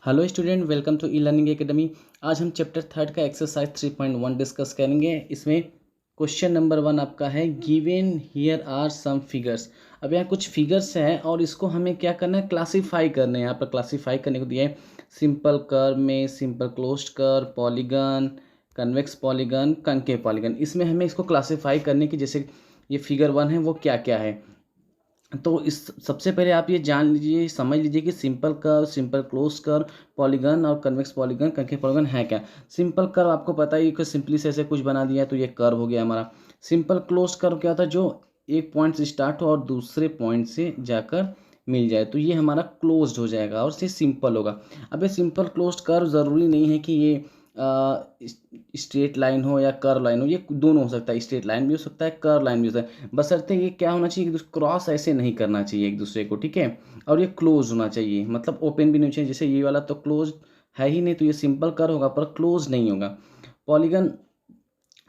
Hello student, welcome to E learning academy. आज हम chapter 3 का एक्सरसाइज 3.1 डिस्कस करेंगे। इसमें क्वेश्चन नंबर 1 आपका है given here are some figures. अब यहाँ कुछ फिगर्स हैं और इसको हमें क्या करना है, क्लासीफाई करना है। यहाँ पर क्लासीफाई करने को दिया है सिंपल कर्व में, simple closed curve, polygon, convex polygon, concave polygon. इसमें हमें इसको क्लासीफाई करने की, जैसे ये फिगर 1 है वो क्या क्या है। तो इस सबसे पहले आप ये जान लीजिए, समझ लीजिए कि simple curve, simple close curve, polygon और कन्वेक्स पॉलीगन, कंकेव पॉलीगन है क्या। सिंपल कर्व आपको पता ही कि सिंपली से ऐसे कुछ बना दिया है तो ये कर्व हो गया हमारा। सिंपल क्लोज कर्व क्या होता है, जो एक पॉइंट से स्टार्ट हो और दूसरे पॉइंट से जाकर मिल जाए, तो ये हमारा क्लोज्ड हो जाएगा और ये सिंपल होगा। अब ये सिंपल क्लोज्ड कर्व ज़रूरी नहीं है कि ये स्ट्रेट लाइन हो या कर्व लाइन हो, ये दोनों हो सकता है। स्ट्रेट लाइन भी हो सकता है, कर्व लाइन भी हो सकता है, बशर्ते ये क्या होना चाहिए, क्रॉस ऐसे नहीं करना चाहिए एक दूसरे को, ठीक है। और ये क्लोज होना चाहिए, मतलब ओपन भी नहीं चाहिए। जैसे ये वाला तो क्लोज है ही नहीं, तो ये सिंपल कर्व होगा पर क्लोज नहीं होगा। पॉलीगन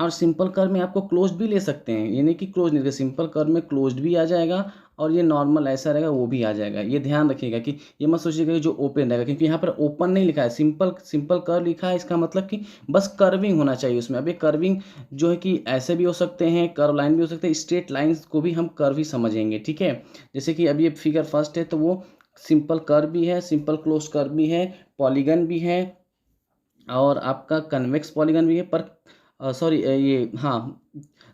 और सिंपल कर्व में आपको क्लोज भी ले सकते हैं, ये नहीं कि क्लोज नहीं, सिंपल कर्व में क्लोज्ड भी आ जाएगा और ये नॉर्मल ऐसा रहेगा वो भी आ जाएगा। ये ध्यान रखिएगा कि ये मत सोचिएगा कि जो ओपन रहेगा, क्योंकि यहाँ पर ओपन नहीं लिखा है, सिंपल सिंपल कर्व लिखा है। इसका मतलब कि बस कर्विंग होना चाहिए उसमें। अब ये कर्विंग जो है कि ऐसे भी हो सकते हैं, कर्व लाइन भी हो सकते हैं, स्ट्रेट लाइन्स को भी हम कर्व ही समझेंगे, ठीक है। जैसे कि अभी ये फिगर फर्स्ट है तो वो सिंपल कर्व भी है, सिंपल क्लोज कर्व भी है, पॉलीगन भी है और आपका कन्वेक्स पॉलीगन भी है। पर सॉरी, ये हाँ,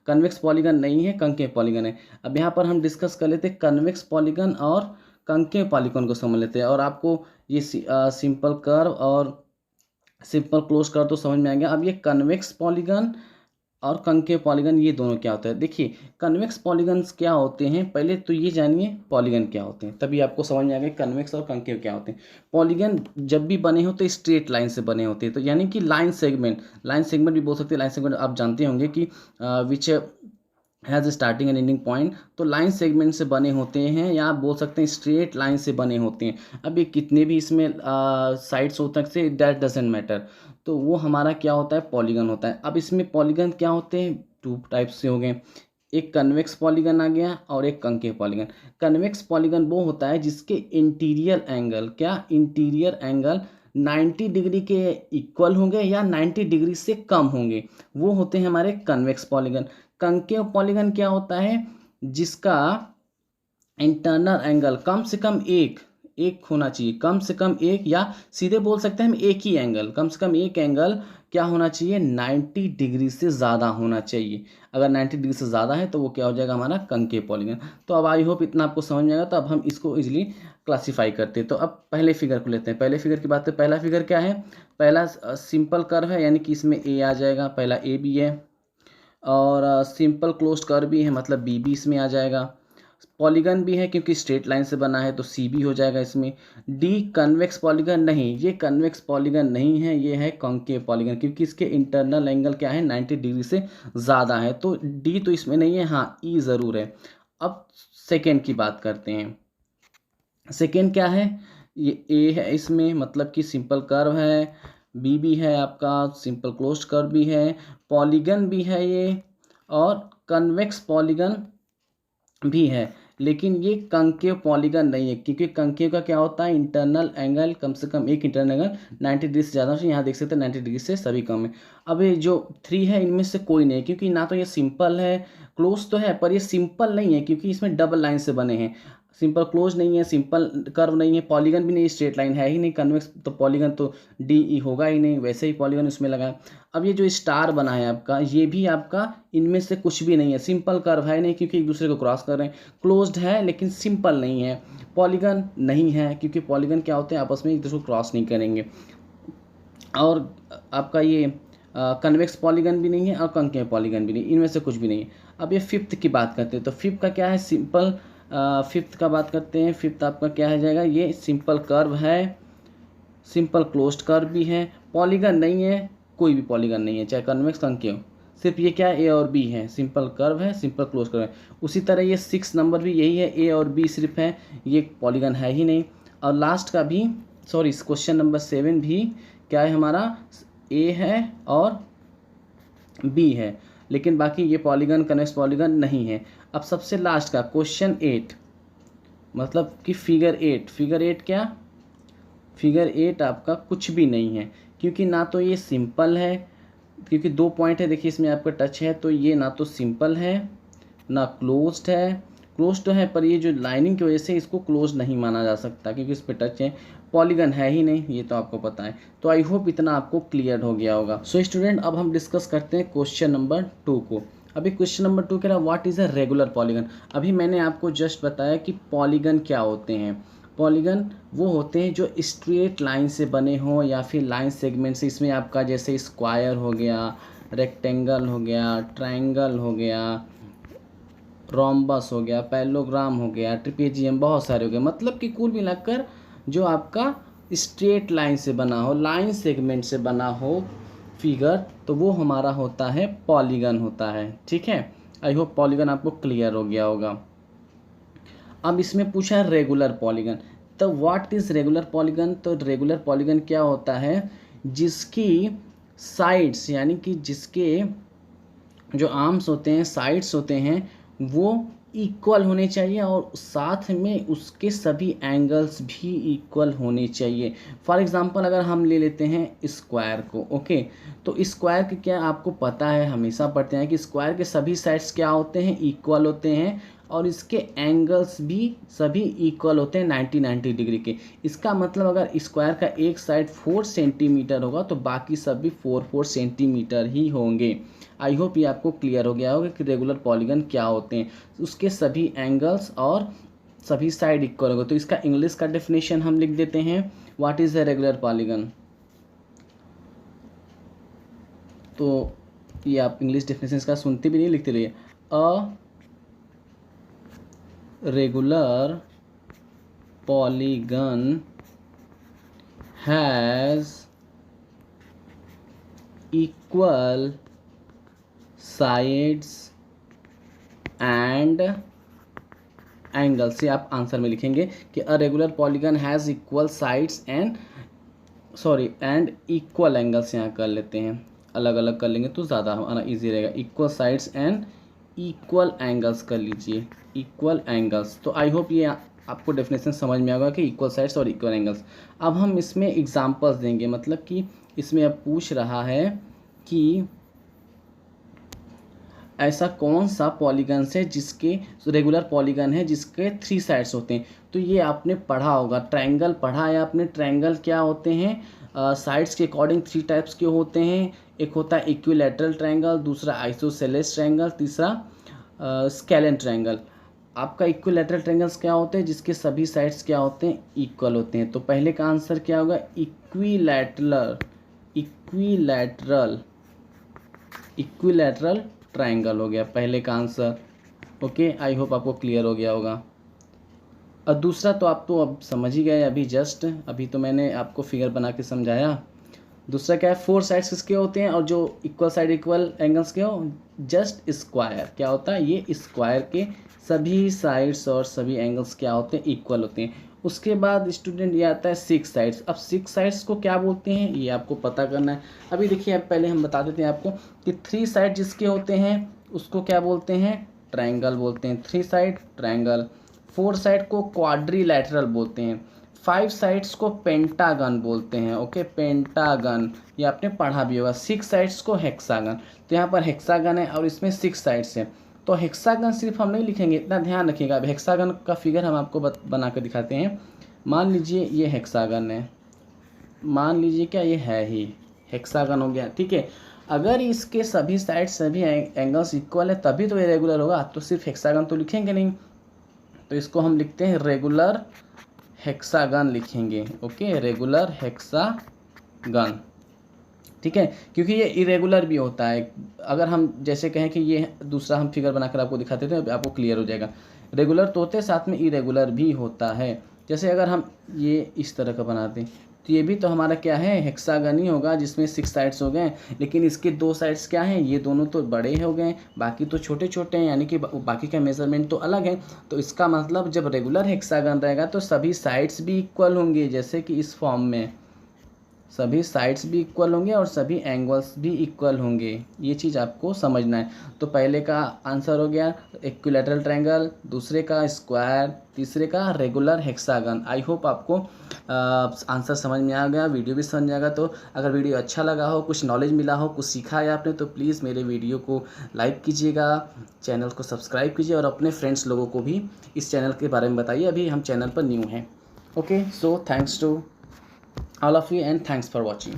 कन्वेक्स पॉलीगन नहीं है, कंकेव पॉलीगन है। अब यहाँ पर हम डिस्कस कर लेते हैं कन्वेक्स पॉलीगन और कंकेव पॉलीगन को समझ लेते हैं, और आपको ये सिंपल कर्व और सिंपल क्लोज कर्व तो समझ में आ गया। अब ये कन्वेक्स पॉलीगन और कंकेव पॉलीगन ये दोनों क्या होता है, देखिए कन्वेक्स पॉलीगन्स क्या होते हैं, पहले तो ये जानिए पॉलीगन क्या होते हैं, तभी आपको समझ में आ गया कन्वेक्स और कंकेव क्या होते हैं। पॉलीगन जब भी बने होते हैं स्ट्रेट लाइन से बने होते हैं, तो यानी कि लाइन सेगमेंट भी बोल सकते हैं। लाइन सेगमेंट आप जानते होंगे कि which has starting and ending point, तो लाइन सेगमेंट से बने होते हैं, या आप बोल सकते हैं स्ट्रेट लाइन से बने होते हैं। अब ये कितने भी इसमें साइड्स हो सकते हैं, दैट डजेंट मैटर, तो वो हमारा क्या होता है, पॉलीगन होता है। अब इसमें पॉलीगन क्या होते हैं, टू टाइप्स से हो गए, एक कन्वेक्स पॉलीगन आ गया और एक कंकेव पॉलीगन। कन्वेक्स पॉलीगन वो होता है जिसके इंटीरियर एंगल, क्या इंटीरियर एंगल 90 डिग्री के इक्वल होंगे या 90 डिग्री से कम होंगे, वो होते हैं हमारे कन्वेक्स पॉलीगन। कंकेव पॉलीगन क्या होता है, जिसका इंटरनल एंगल कम से कम एक होना चाहिए, कम से कम एक, या सीधे बोल सकते हैं हम एक ही एंगल, कम से कम एक एंगल क्या होना चाहिए, 90 डिग्री से ज़्यादा होना चाहिए। अगर 90 डिग्री से ज़्यादा है तो वो क्या हो जाएगा, हमारा कंकेव पॉलीगन। तो अब आई होप इतना आपको समझ में आएगा। तो अब हम इसको इजीली क्लासीफाई करते हैं। तो अब पहले फिगर को लेते हैं। पहले फिगर की बात है, पहला फिगर क्या है, पहला सिंपल कर्व है, यानी कि इसमें ए आ जाएगा, पहला ए भी है, और सिंपल क्लोज्ड कर्व भी है, मतलब बी भी इसमें आ जाएगा। पॉलीगन भी है क्योंकि स्ट्रेट लाइन से बना है, तो सी भी हो जाएगा इसमें। डी कन्वेक्स पॉलीगन नहीं, ये कन्वेक्स पॉलीगन नहीं है, ये है कॉन्केव पॉलीगन, क्योंकि इसके इंटरनल एंगल क्या है, 90 डिग्री से ज़्यादा है, तो डी तो इसमें नहीं है, हाँ ई ज़रूर है। अब सेकेंड की बात करते हैं। सेकेंड क्या है, ये ए है इसमें, मतलब कि सिंपल कर्व है, बी भी है आपका, सिंपल क्लोज्ड कर्व भी है, पॉलीगन भी है ये, और कन्वेक्स पॉलीगन भी है। लेकिन ये कंकेव पॉलीगन नहीं है, क्योंकि कंकेव का क्या होता है, इंटरनल एंगल कम से कम एक इंटरनल एंगल 90 डिग्री से ज़्यादा है। यहाँ देख सकते हैं 90 डिग्री से सभी कम है। अब ये जो 3 है इनमें से कोई नहीं है, क्योंकि ना तो ये सिंपल है, क्लोज तो है पर ये सिंपल नहीं है, क्योंकि इसमें डबल लाइन से बने हैं। सिंपल क्लोज नहीं है, सिंपल कर्व नहीं है, पॉलीगन भी नहीं, स्ट्रेट लाइन है ही नहीं, कन्वेक्स तो पॉलीगन तो डी ई होगा ही नहीं, वैसे ही पॉलीगन उसमें लगा है। अब ये जो स्टार बना है आपका, ये भी आपका इनमें से कुछ भी नहीं है, सिंपल कर्व है नहीं क्योंकि एक दूसरे को क्रॉस कर रहे हैं, क्लोज्ड है लेकिन सिंपल नहीं है, पॉलीगन नहीं है क्योंकि पॉलीगन क्या होते हैं, आपस में एक दूसरे को क्रॉस नहीं करेंगे, और आपका ये कन्वेक्स पॉलीगन भी नहीं है और कंकेव पॉलीगन भी नहीं, इनमें से कुछ भी नहीं है। अब ये फिफ्थ की बात करते हैं, तो फिफ्थ का क्या है, सिंपल फिफ्थ का बात करते हैं। फिफ्थ आपका क्या है जाएगा, ये सिंपल कर्व है, सिंपल क्लोज्ड कर्व भी है, पॉलीगन नहीं है, कोई भी पॉलीगन नहीं है, चाहे कन्वेक्स कंकेव, सिर्फ ये क्या है, ए और बी है, सिंपल कर्व है, सिंपल क्लोज कर्व है। उसी तरह ये 6 नंबर भी यही है, ए और बी सिर्फ है, ये पॉलीगन है ही नहीं। और लास्ट का भी, सॉरी क्वेश्चन नंबर 7 भी क्या है हमारा, ए है और बी है, लेकिन बाकी ये पॉलीगन कन्वेक्स पॉलीगन नहीं है। अब सबसे लास्ट का क्वेश्चन 8, मतलब कि फिगर 8, फिगर 8 क्या, फिगर 8 आपका कुछ भी नहीं है, क्योंकि ना तो ये सिंपल है, क्योंकि 2 पॉइंट है देखिए इसमें आपका टच है, तो ये ना तो सिंपल है ना क्लोज्ड है। क्लोज तो है पर ये जो लाइनिंग की वजह से इसको क्लोज नहीं माना जा सकता, क्योंकि इस पे टच है। पॉलीगन है ही नहीं, ये तो आपको पता है। तो आई होप इतना आपको क्लियर हो गया होगा। सो स्टूडेंट, अब हम डिस्कस करते हैं क्वेश्चन नंबर 2 को। अभी क्वेश्चन नंबर 2 कह रहा है what is a regular polygon. अभी मैंने आपको जस्ट बताया कि पॉलीगन क्या होते हैं। पॉलीगन वो होते हैं जो स्ट्रेट लाइन से बने हों या फिर लाइन सेगमेंट से। इसमें आपका जैसे स्क्वायर हो गया, रेक्टेंगल हो गया, ट्रायंगल हो गया, रोम्बस हो गया, पैरेललोग्राम हो गया, ट्रिपेजियम, बहुत सारे हो गए। मतलब कि कुल मिलाकर जो आपका स्ट्रेट लाइन से बना हो, लाइन सेगमेंट से बना हो फिगर, तो वो हमारा होता है पॉलीगन होता है। ठीक है, आई होप पॉलीगन आपको क्लियर हो गया होगा। अब इसमें पूछा है रेगुलर पॉलीगन। तो व्हाट इज़ रेगुलर पॉलीगन। तो रेगुलर पॉलीगन क्या होता है, जिसकी साइड्स यानी कि जिसके जो आर्म्स होते हैं, साइड्स होते हैं, वो इक्वल होने चाहिए और साथ में उसके सभी एंगल्स भी इक्वल होने चाहिए। फॉर एग्जांपल अगर हम ले लेते हैं स्क्वायर को, ओके, तो स्क्वायर के क्या आपको पता है, हमेशा पढ़ते हैं कि स्क्वायर के सभी साइड्स क्या होते हैं, इक्वल होते हैं और इसके एंगल्स भी सभी इक्वल होते हैं 90 डिग्री के। इसका मतलब अगर स्क्वायर का एक साइड 4 सेंटीमीटर होगा तो बाकी सब भी 4 सेंटीमीटर ही होंगे। आई होप ये आपको क्लियर हो गया होगा कि रेगुलर पॉलीगन क्या होते हैं। उसके सभी एंगल्स और सभी साइड इक्वल होगा। तो इसका इंग्लिश का डेफिनेशन हम लिख देते हैं, what is a regular polygon. तो ये आप इंग्लिश डेफिनेशन इसका सुनते भी नहीं, लिखते रहिए। A regular polygon has equal sides and angle. से आप आंसर में लिखेंगे कि a regular polygon has equal sides and equal angles. यहाँ कर लेते हैं, अलग अलग कर लेंगे तो ज़्यादा हमारा ईजी रहेगा। Equal sides and equal angles कर लीजिए, इक्वल एंगल्स। तो आई होप ये आपको डेफिनेशन समझ में आएगा कि इक्वल साइड्स और इक्वल एंगल्स। अब हम इसमें एग्जांपल्स देंगे, मतलब कि इसमें अब पूछ रहा है कि ऐसा कौन सा पॉलीगन है जिसके रेगुलर पॉलीगन है जिसके 3 साइड्स होते हैं। तो ये आपने पढ़ा होगा, ट्रायंगल पढ़ा है आपने। ट्रायंगल क्या होते हैं, साइड्स के अकॉर्डिंग 3 टाइप्स के होते हैं। एक होता है इक्विलैटरल ट्रायंगल, दूसरा आइसोसेलेस ट्रायंगल, तीसरा स्केलेन ट्रायंगल। आपका इक्विलैटरल ट्रायंगल्स क्या होते हैं, जिसके सभी साइड्स क्या होते हैं, इक्वल होते हैं। तो पहले का आंसर क्या होगा, इक्विलैटरल ट्रायंगल हो गया पहले का आंसर। ओके, आई होप आपको क्लियर हो गया होगा। और दूसरा तो आप तो अब समझ ही गए, अभी तो मैंने आपको फिगर बना के समझाया। दूसरा क्या है, 4 साइड्स किसके होते हैं और जो इक्वल साइड इक्वल एंगल्स के हो, जस्ट स्क्वायर। क्या होता है, ये स्क्वायर के सभी साइड्स और सभी एंगल्स क्या होते हैं, इक्वल होते हैं। उसके बाद स्टूडेंट ये आता है 6 साइड्स। अब 6 साइड्स को क्या बोलते हैं ये आपको पता करना है। अभी देखिए, अब पहले हम बता देते हैं आपको कि 3 साइड जिसके होते हैं उसको क्या बोलते हैं, ट्रायंगल बोलते हैं। 3 साइड ट्रायंगल। 4 साइड को क्वाड्रिलैटरल बोलते हैं। 5 साइड्स को पेंटागन बोलते हैं। ओके, पेंटागन ये आपने पढ़ा भी होगा। 6 साइड्स को हेक्सागन। तो यहाँ पर हेक्सागन है और इसमें 6 साइड्स है। तो हेक्सागन सिर्फ हम नहीं लिखेंगे, इतना ध्यान रखिएगा। अब हेक्सागन का फिगर हम आपको बना कर दिखाते हैं। मान लीजिए ये हेक्सागन है, मान लीजिए क्या ये है ही हेक्सागन हो गया, ठीक है। अगर इसके सभी साइड सभी एंगल्स इक्वल है तभी तो ये रेगुलर होगा। तो सिर्फ हेक्सागन तो लिखेंगे नहीं, तो इसको हम लिखते हैं रेगुलर हेक्सागन लिखेंगे। ओके, रेगुलर हेक्सागन, ठीक है। क्योंकि ये इरेगुलर भी होता है। अगर हम जैसे कहें कि ये दूसरा हम फिगर बनाकर आपको दिखाते थे, आपको क्लियर हो जाएगा। रेगुलर तो होते साथ में इरेगुलर भी होता है। जैसे अगर हम ये इस तरह का बनाते हैं तो ये भी तो हमारा क्या है, हेक्सागन ही होगा, जिसमें 6 साइड्स हो गए। लेकिन इसके 2 साइड्स क्या हैं, ये दोनों तो बड़े हो गए, बाकी तो छोटे छोटे हैं, यानी कि बाकी का मेजरमेंट तो अलग है। तो इसका मतलब जब रेगुलर हेक्सागन रहेगा तो सभी साइड्स भी इक्वल होंगे, जैसे कि इस फॉर्म में सभी साइड्स भी इक्वल होंगे और सभी एंगल्स भी इक्वल होंगे, ये चीज़ आपको समझना है। तो पहले का आंसर हो गया इक्विलैटरल ट्रायंगल, दूसरे का स्क्वायर, तीसरे का रेगुलर हेक्सागन। आई होप आपको आंसर समझ में आ गया, वीडियो भी समझ में आ गया। तो अगर वीडियो अच्छा लगा हो, कुछ नॉलेज मिला हो, कुछ सीखा है आपने, तो प्लीज़ मेरे वीडियो को लाइक कीजिएगा, चैनल को सब्सक्राइब कीजिए और अपने फ्रेंड्स लोगों को भी इस चैनल के बारे में बताइए। अभी हम चैनल पर न्यू हैं। Okay, so thanks to all of you and thanks for watching.